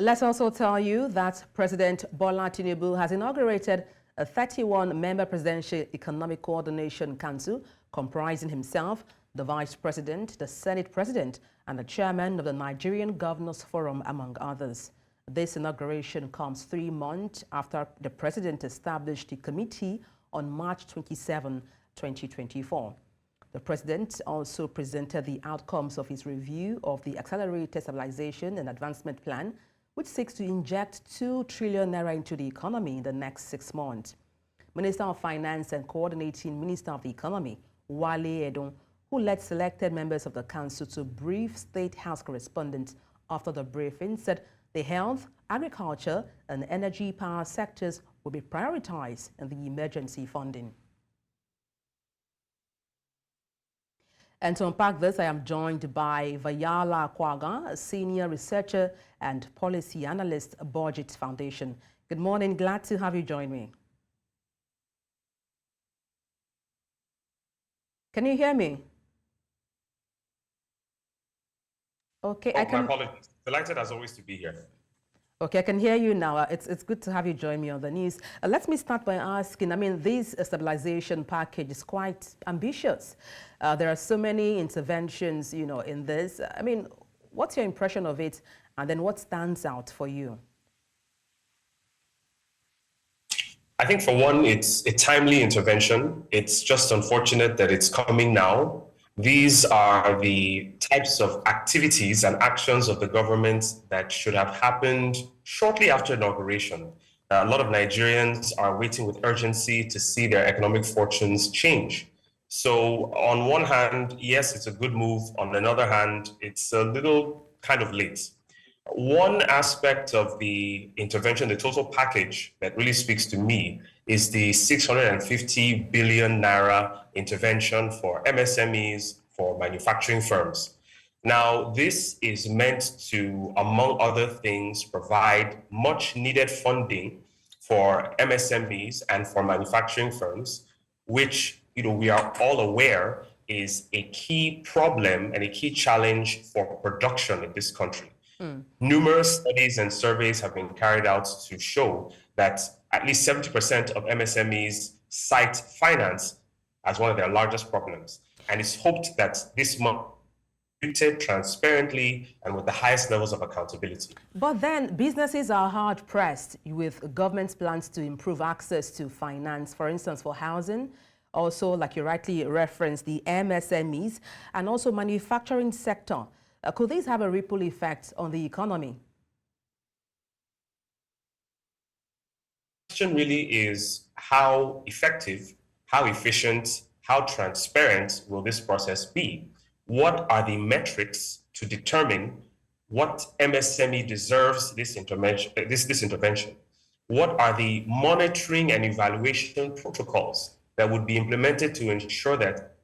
Let's also tell you that President Bola Tinubu has inaugurated a 31-member Presidential Economic Coordination Council comprising himself, the Vice President, the Senate President, and the Chairman of the Nigerian Governors Forum, among others. This inauguration comes 3 months after the President established the committee on March 27, 2024. The President also presented the outcomes of his review of the Accelerated Stabilisation and Advancement Plan, which seeks to inject 2 trillion naira into the economy in the next 6 months. Minister of Finance and Coordinating Minister of the Economy, Wale Edun, who led selected members of the council to brief State House correspondents after the briefing, said the health, agriculture, and energy power sectors will be prioritized in the emergency funding. And to unpack this, I am joined by Vahyala Kwaga, a senior researcher and policy analyst at BudgIT Foundation. Good morning. Glad to have you join me. Can you hear me? Okay, my apologies. Delighted as always to be here. Okay, I can hear you now. It's good to have you join me on the news. Let me start by asking, this stabilization package is quite ambitious. There are so many interventions, in this. What's your impression of it? And then what stands out for you? I think for one, it's a timely intervention. It's just unfortunate that it's coming now. These are the types of activities and actions of the government that should have happened shortly after inauguration. A lot of Nigerians are waiting with urgency to see their economic fortunes change. So on one hand, yes, it's a good move. On another hand, it's a little kind of late. One aspect of the intervention, the total package that really speaks to me is the 650 billion naira intervention for MSMEs, for manufacturing firms. Now, this is meant to, among other things, provide much needed funding for MSMEs and for manufacturing firms, which we are all aware is a key problem and a key challenge for production in this country. Numerous studies and surveys have been carried out to show that at least 70% of MSMEs cite finance as one of their largest problems. And it's hoped that this month treated transparently and with the highest levels of accountability. But then businesses are hard pressed with government's plans to improve access to finance, for instance, for housing. Also, like you rightly referenced, the MSMEs and also manufacturing sector. Could these have a ripple effect on the economy? The question really is how effective, how efficient, how transparent will this process be? What are the metrics to determine what MSME deserves this intervention? What are the monitoring and evaluation protocols that would be implemented to ensure that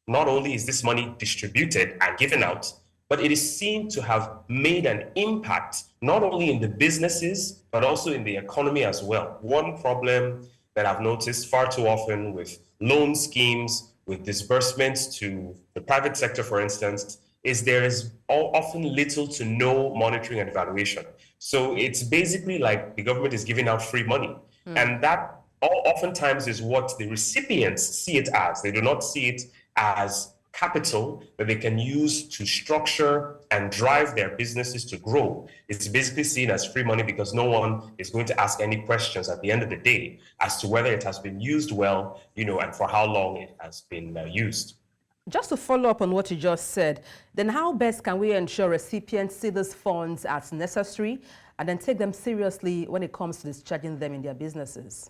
not only is this money distributed and given out, but it is seen to have made an impact, not only in the businesses, but also in the economy as well. One problem that I've noticed far too often with loan schemes, with disbursements to the private sector, for instance, is there is often little to no monitoring and evaluation. So it's basically like the government is giving out free money. And that oftentimes is what the recipients see it as. They do not see it as capital that they can use to structure and drive their businesses to grow. It's basically seen as free money because no one is going to ask any questions at the end of the day as to whether it has been used well, and for how long it has been used. Just to follow up on what you just said, then how best can we ensure recipients see these funds as necessary and then take them seriously when it comes to discharging them in their businesses?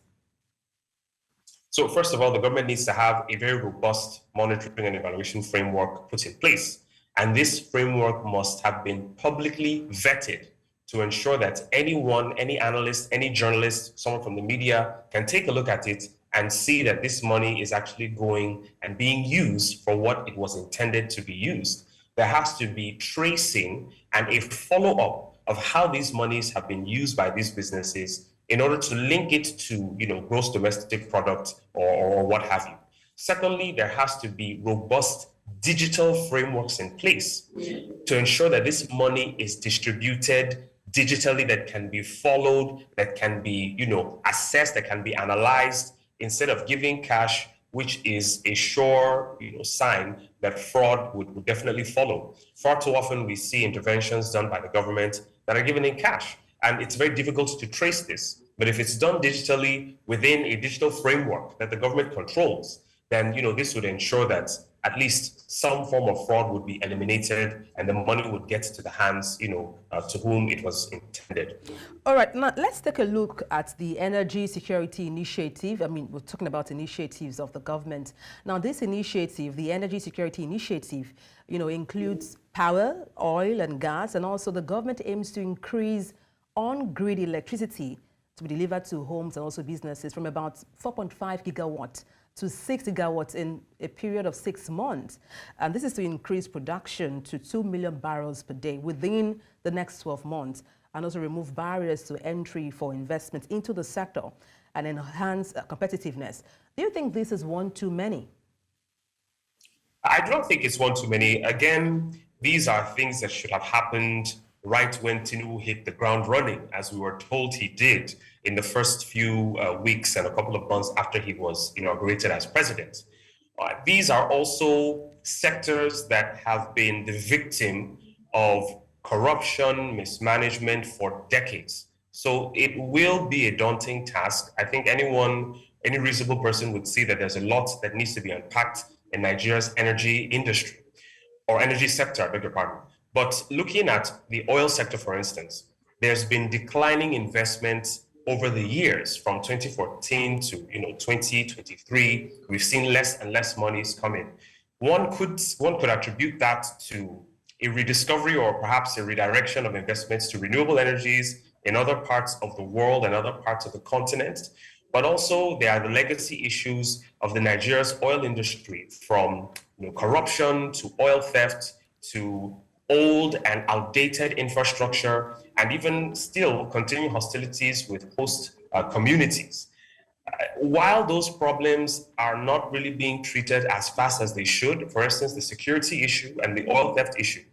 So first of all, the government needs to have a very robust monitoring and evaluation framework put in place. And this framework must have been publicly vetted to ensure that anyone, any analyst, any journalist, someone from the media can take a look at it and see that this money is actually going and being used for what it was intended to be used. There has to be tracing and a follow-up of how these monies have been used by these businesses in order to link it to, gross domestic product or what have you. Secondly, there has to be robust digital frameworks in place to ensure that this money is distributed digitally, that can be followed, that can be, assessed, that can be analyzed, instead of giving cash, which is a sure, sign that fraud would definitely follow. Far too often we see interventions done by the government that are given in cash, and it's very difficult to trace this. But if it's done digitally within a digital framework that the government controls, then this would ensure that at least some form of fraud would be eliminated and the money would get to the hands, to whom it was intended. All right, now let's take a look at the Energy Security Initiative. I mean, we're talking about initiatives of the government. Now, this initiative, the Energy Security Initiative, includes power, oil and gas, and also the government aims to increase on-grid electricity to be delivered to homes and also businesses from about 4.5 gigawatts to 6 gigawatts in a period of 6 months. And this is to increase production to 2 million barrels per day within the next 12 months, and also remove barriers to entry for investment into the sector and enhance competitiveness. Do you think this is one too many? I don't think it's one too many. Again, these are things that should have happened right when Tinubu hit the ground running, as we were told he did in the first few weeks and a couple of months after he was inaugurated as president. These are also sectors that have been the victim of corruption, mismanagement for decades. So it will be a daunting task. I think any reasonable person would see that there's a lot that needs to be unpacked in Nigeria's energy industry, or energy sector, I beg your pardon. But looking at the oil sector, for instance, there's been declining investments over the years from 2014 to 2023. We've seen less and less monies come in. One could attribute that to a rediscovery or perhaps a redirection of investments to renewable energies in other parts of the world and other parts of the continent. But also there are the legacy issues of the Nigeria's oil industry, from corruption to oil theft to old and outdated infrastructure, and even still continuing hostilities with host communities. While those problems are not really being treated as fast as they should, for instance, the security issue and the oil theft issue,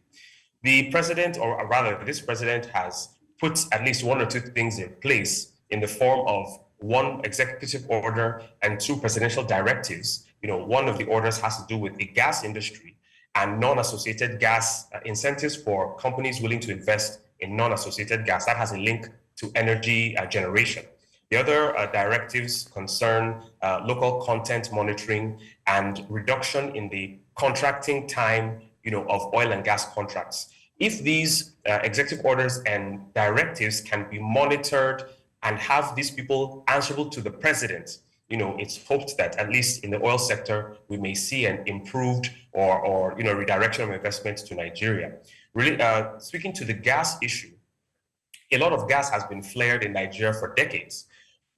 the president, or rather this president, has put at least one or two things in place in the form of one executive order and two presidential directives. One of the orders has to do with the gas industry and non-associated gas incentives for companies willing to invest in non-associated gas. That has a link to energy generation. The other directives concern local content monitoring and reduction in the contracting time, of oil and gas contracts. If these executive orders and directives can be monitored and have these people answerable to the president, it's hoped that at least in the oil sector, we may see an improved or redirection of investments to Nigeria. Really, speaking to the gas issue, a lot of gas has been flared in Nigeria for decades.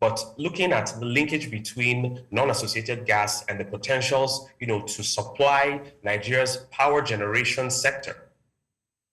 But looking at the linkage between non-associated gas and the potentials, to supply Nigeria's power generation sector,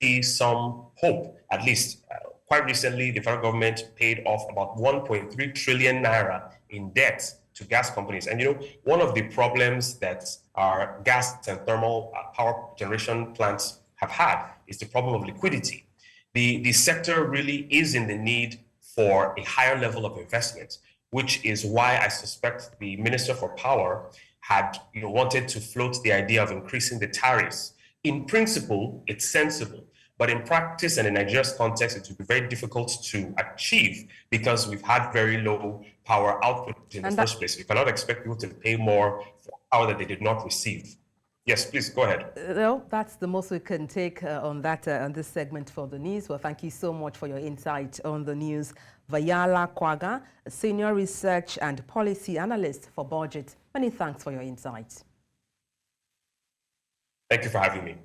see some hope. At least quite recently, the federal government paid off about 1.3 trillion naira in debt to gas companies. And one of the problems that our gas and thermal power generation plants have had is the problem of liquidity. The sector really is in the need for a higher level of investment, which is why I suspect the Minister for Power had wanted to float the idea of increasing the tariffs. In principle, it's sensible, but in practice and in Nigeria's context, it would be very difficult to achieve because we've had very low power output in the first place. We cannot expect people to pay more for power that they did not receive. Yes, please, go ahead. Well, that's the most we can take on this segment for the news. Well, thank you so much for your insight on the news. Vahyala Kwaga, Senior Research and Policy Analyst for BudgIT. Many thanks for your insight. Thank you for having me.